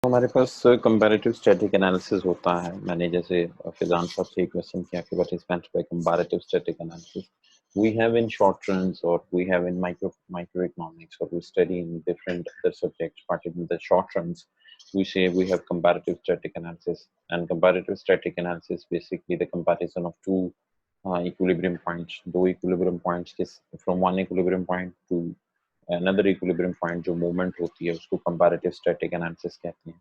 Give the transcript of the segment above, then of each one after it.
हमारे पास comparative static analysis होता है। मैंने जैसे फिजान साहब से एक क्वेश्चन किया कि what is meant by comparative static analysis. We have in short runs, or we have in microeconomics, or we study in different other subjects, but in the short runs we say we have comparative static analysis. And comparative static analysis basically the comparison of two equilibrium points, दो equilibrium points from one equilibrium point to another equilibrium point जो movement होती है उसको comparative static analysis कहते हैं।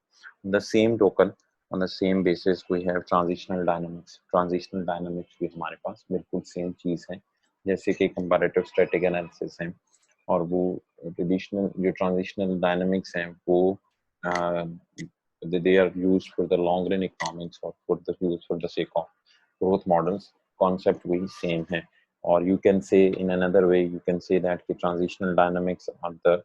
The same token, on the same basis we have transitional dynamics. Transitional dynamics भी हमारे पास बिल्कुल same चीज है जैसे कि comparative static analysis है। और वो ट्रेडिशनल जो ट्रांजिशनल डायनामिक्स हैं वो they are used for the long run economics or for the sake of growth models। concept वही same है। Or you can say in another way, you can say that the transitional dynamics are the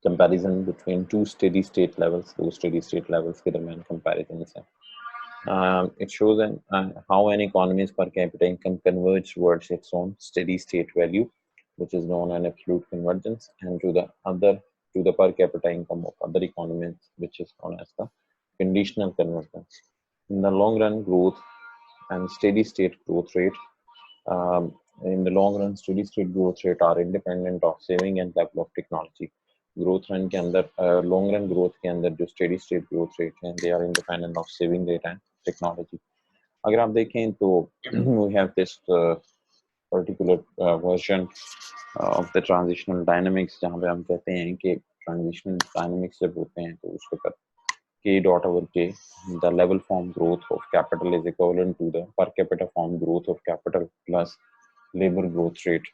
comparison between two steady state levels, those steady state levels के दरमियान comparisons हैं। It shows how an economy's per capita income converges towards its own steady state value, which is known as absolute convergence, and to the per capita income of other economies, which is known as the conditional convergence. In the long run, growth and steady state growth rate in the long run steady state growth rate are independent of saving and level of technology। growth run के अंदर long run growth के अंदर जो steady state growth rate है they are independent of saving rate and technology। अगर आप देखें तो we have this particular version of the transitional dynamics जहाँ पे हम कहते हैं कि transitional dynamics जब होते हैं तो उस वक्त K dot over K, the level form growth of capital is equivalent to the per capita form growth of capital plus labor growth rate।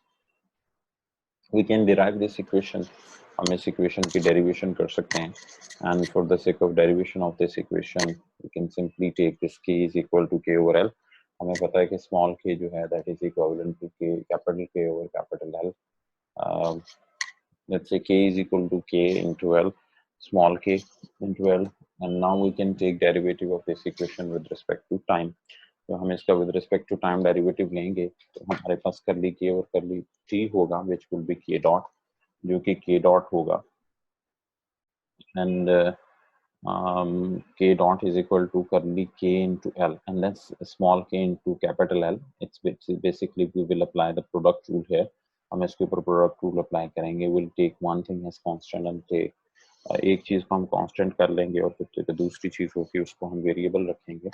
We can derive this equation, हम इस equation की derivation कर सकते हैं, and for the sake of derivation of this equation we can simply take this K is equal to K over L। हमें पता है कि small k जो है that is equivalent to K capital K over capital L। let's say K is equal to K into L, small k into L, and now we can take derivative of this equation with respect to time। तो हम इसका with respect to time derivative लेंगे तो हमारे पास curly k और curly t होगा which will be k dot, जो कि k dot होगा, and k dot is equal to curly k into L, and that's small k into capital L। it's basically we will apply the product rule here। हम इसके ऊपर product rule apply करेंगे। we'll take one thing as constant and take एक चीज को हम constant कर लेंगे और फिर जो दूसरी चीज होगी उसको हम वेरिएबल रखेंगे।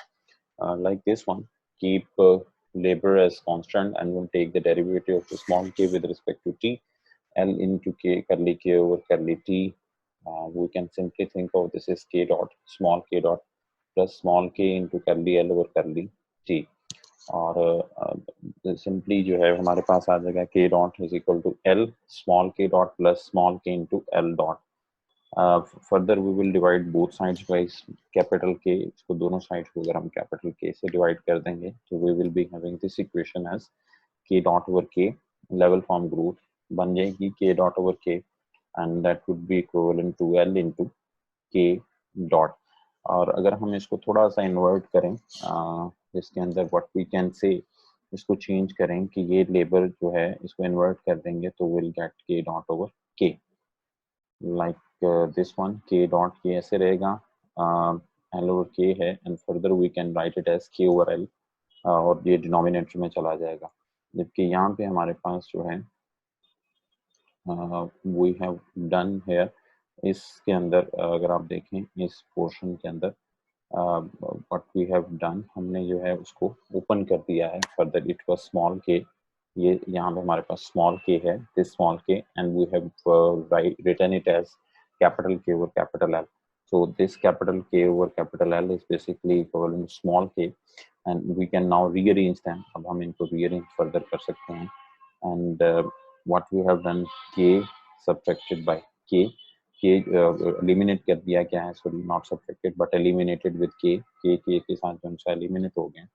like this one, keep labor as constant and we'll take the derivative of the small k with respect to t, L into k curly k over curly t। we can simply think of this as k dot small k dot plus small k into curly L over curly t। और simply जो है हमारे पास आ जाएगा k dot is equal to L small k dot plus small k into L dot। further we will divide both sides by capital K। इसको दोनों side को अगर हम capital K से divide कर देंगे तो we will be having this equation as K dot over K level form growth बन जाएगी K dot over K, and that would be equivalent to L into K dot। और अगर हम इसको थोड़ा सा इन्वर्ट करें इसके अंदर what we can say, इसको चेंज करें कि ये लेबर जो है इसको इन्वर्ट कर देंगे तो we'll get K dot over K like this one। K dot K ऐसे रहेगा, L over K है, and further we can write it as K over L और ये डिनोमिनेटर में चला जाएगा। जबकि यहाँ पे हमारे पास जो है we have done here, इसके अंदर अगर आप देखें इस पोर्शन के अंदर what we have done, हमने जो है उसको ओपन कर दिया है। further it was small k, ये यहाँ पे हमारे पास small k है, this small k, and we have written it as capital K over capital L। so this capital K over capital L is basically equivalent to small k, and we can now rearrange them। अब हम इनको rearrange further कर सकते हैं, and what we have done k subtracted by k eliminate कर दिया क्या है, sorry not subtracted but eliminated with k के साथ जो है eliminate हो गए,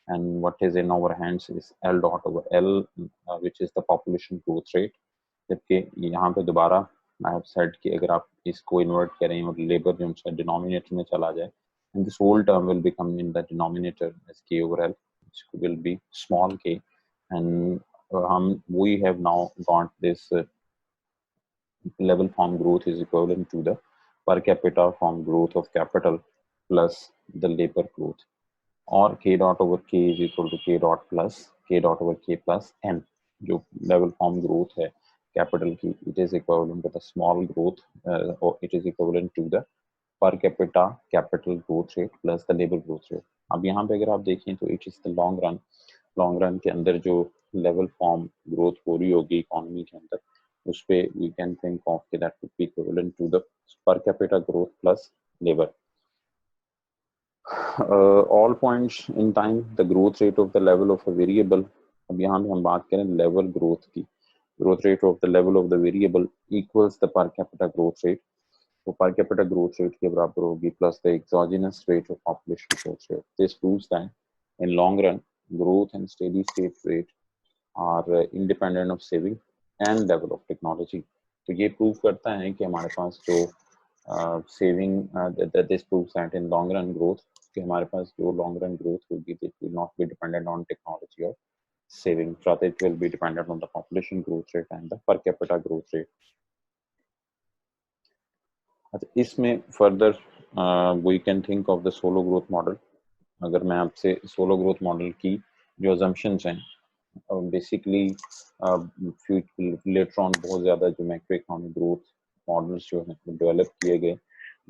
and what is in our hands is L dot over L which is the population growth rate। जबकि यहाँ पे दोबारा I have said कि अगर आप इसको इन्वर्ट करें और लेबर जो है डिनोमिनेटर में चला जाए, and this whole term will become in the denominator as K over L, which will be small k, and we have now got this level form growth is equivalent to the per capita from growth of capital plus the labor growth, or k dot over k is equal to k dot plus k dot over k plus n, जो level form growth है capital की, it is equivalent to the small growth, or it is equivalent to the per capita capital growth rate plus the labor growth rate. अब यहाँ पे अगर आप देखें तो it is the long run के अंदर जो लेवल फॉर्म ग्रोथ हो रही होगी इकोनॉमी के अंदर, उस पे वी कैन थिंक ऑफ कि that would be equivalent to the per capita growth plus labour. All points in time the growth rate of the level of a variable, अब यहाँ पे हम बात करें लेवल ग्रोथ की, growth rate of the level of the variable equals the per capita growth rate, तो per capita growth rate के बराबर होगी plus the exogenous rate of population growth rate. This proves that in long run growth and steady state rate are independent of saving and level of technology. तो ये prove करता है कि हमारे पास जो saving this proves that in long run growth, कि हमारे पास जो लॉन्ग रन ग्रोथ होगी it will not be dependent on technology और saving, rather it will be dependent on the population growth rate and the per capita growth rate. अच्छा, इसमें further we can think of the solo growth model. अगर मैं आपसे solo growth model की जो assumptions हैं, basically later on बहुत ज़्यादा जो मैक्रो इकोनॉमिक ग्रोथ मॉडल्स जो हैं डेवलप किए गए,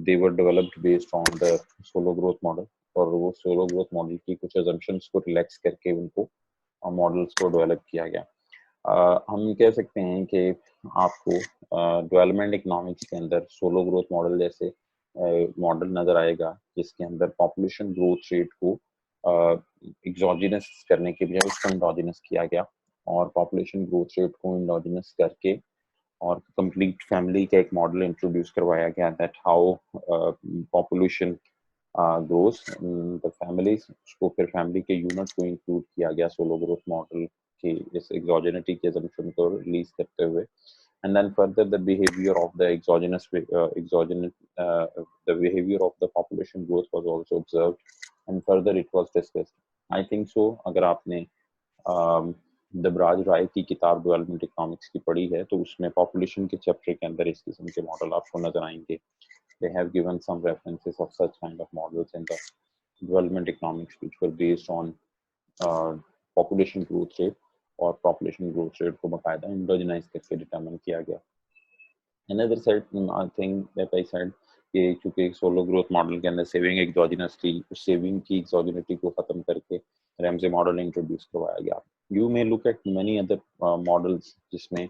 they were developed based on the solo growth model, और वो सोलो ग्रोथ मॉडल की कुछ assumptions को रिलैक्स करके उनको मॉडल्स को डेवलप किया गया. हम कह सकते हैं कि आपको डेवलपमेंट इकोनॉमिक्स के अंदर सोलो ग्रोथ मॉडल जैसे मॉडल नजर आएगा, जिसके अंदर पॉपुलेशन ग्रोथ रेट को एक्सोजिनस करने के बजाय उसको इंडोजिनस किया गया, और पॉपुलेशन ग्रोथ रेट को इंडोजिनस करके और कंप्लीट फैमिली का एक मॉडल इंट्रोड्यूस करवाया गया, that how population growth the families, उसको फिर फैमिली के यूनिट को इंक्लूड किया गया सोलो ग्रोथ मॉडल की इस एक्सोजेनिटी के assumption को रिलीज करते हुए. And then further the behavior of the the behavior of the population growth was also observed, and further it was discussed. I think so, अगर आपने दबराज राय की किताब डेवलपमेंट इकोनॉमिक्स की पढ़ी है तो उसमें पॉपुलेशन के चैप्टर के अंदर इस किस्म के मॉडल आपको नजर आएंगे. They have given some references of such kind of models in the development economics which were based on population growth rate, और पॉपुलेशन ग्रोथ रेट को बाकायदा इंडोजिनाइज करके डिटरमाइन किया गया. Another side, I think that I said कि चूंकि solo growth model के अंदर सेविंग एक्सोजिनस थी, उस सेविंग की एक्सोजिनिटी को खत्म करके रैमजे मॉडल इंट्रोड्यूस करवाया गया. You may look at many other models जिसमें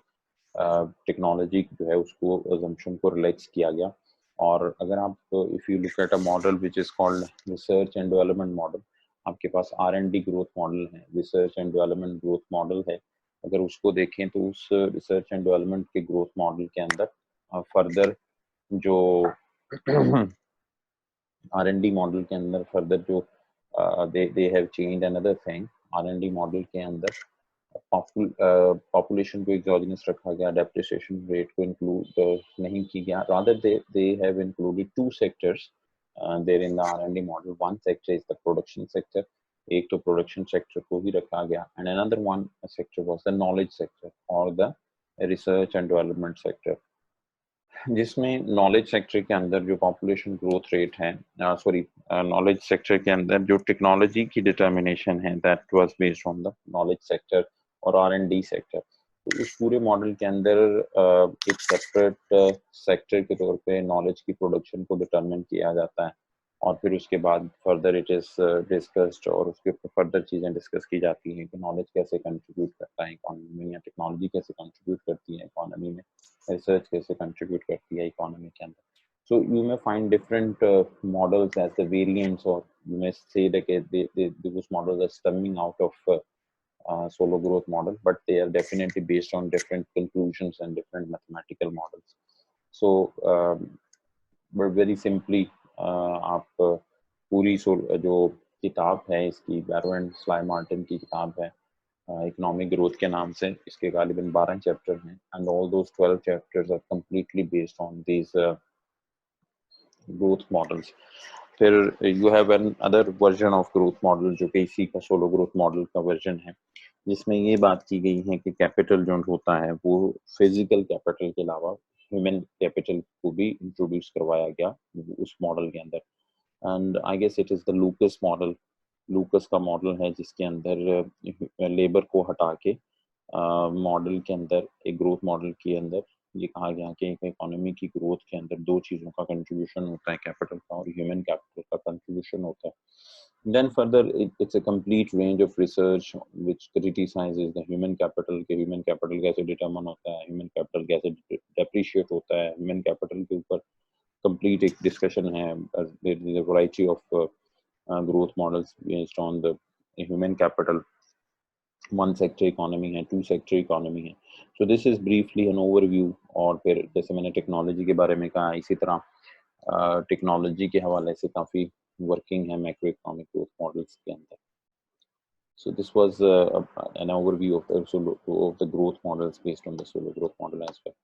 टेक्नोलॉजी जो है उसको assumption को रिलैक्स किया गया. और अगर आप if you look at a model which is called research and development model, आपके पास R&D ग्रोथ मॉडल है, research and development growth model है. अगर उसको देखें तो उस रिसर्च एंड डेवलपमेंट के ग्रोथ मॉडल के अंदर फर्दर जो R&D मॉडल के अंदर फर्दर जो they have changed another thing. R&D model के अंदर पॉपुलेशन को एक्सोजिनस रखा गया, डेप्रिसिएशन रेट को इंक्लूड नहीं किया गया. Rather they have included to sectors there in the R&D model. One sector is the production sector, एक तो प्रोडक्शन सेक्टर को ही रखा गया, and another one sector was the knowledge sector or the research and development sector, जिसमें knowledge sector के अंदर जो population growth rate है, नॉलेज सेक्टर के अंदर जो टेक्नोलॉजी की डिटर्मिनेशन है, that was based on the knowledge sector और R&D सेक्टर. तो उस पूरे मॉडल के अंदर एक सेपरेट सेक्टर के तौर पे नॉलेज की प्रोडक्शन को डिटरमिन किया जाता है, और फिर उसके बाद फर्दर इट इज डिस्कस्ड, और उसके ऊपर फर्दर चीज़ें डिस्कस की जाती हैं कि नॉलेज कैसे कंट्रीब्यूट करता है इकोनॉमी में, या टेक्नोलॉजी कैसे कंट्रीब्यूट करती है इकोनॉमी में, रिसर्च कैसे कंट्रीब्यूट करती है इकोनॉमी के अंदर. So you may find different models as the variants, or you may say that those models are stemming out of solo growth model, but they are definitely based on different conclusions and different mathematical models. So but very simply आप पूरी जो किताब है इसकी बैरो and sly Martin की किताब है economic growth के नाम से, इसके गालिबन 12 चैप्टर हैं, and all those 12 chapters are completely based on these growth models. फिर you have another version of growth model जो कि इसी का सोलो ग्रोथ मॉडल का वर्जन है, जिसमें ये बात की गई है कि कैपिटल जो होता है वो फिजिकल कैपिटल के अलावा ह्यूमन कैपिटल को भी इंट्रोड्यूस करवाया गया उस मॉडल के अंदर। And I guess it is the Lucas model. Lucas का मॉडल है जिसके अंदर लेबर को हटा के मॉडल के अंदर, एक ग्रोथ मॉडल के अंदर ये कहा गया कि एक इकोनॉमी की ग्रोथ के अंदर दो चीज़ों का कंट्रीब्यूशन होता है, कैपिटल का और ह्यूमन कैपिटल का कंट्रीब्यूशन होता है। Then further, it's a complete range of research which criticizes the human capital के human capital कैसे determine होता है, human capital कैसे depreciate होता है, human capital के ऊपर complete एक discussion है। There is a variety of growth models based on the human capital। One sector economy है, टू सेक्टर इकोनॉमी है। So this is briefly an overview. और फिर जैसे मैंने टेक्नोलॉजी के बारे में कहा, इसी तरह टेक्नोलॉजी के हवाले से काफ़ी वर्किंग है मैक्रो इकोनॉमिक ग्रोथ मॉडल्स के अंदर। So this was an overview of the growth models based on the Solow growth model as well.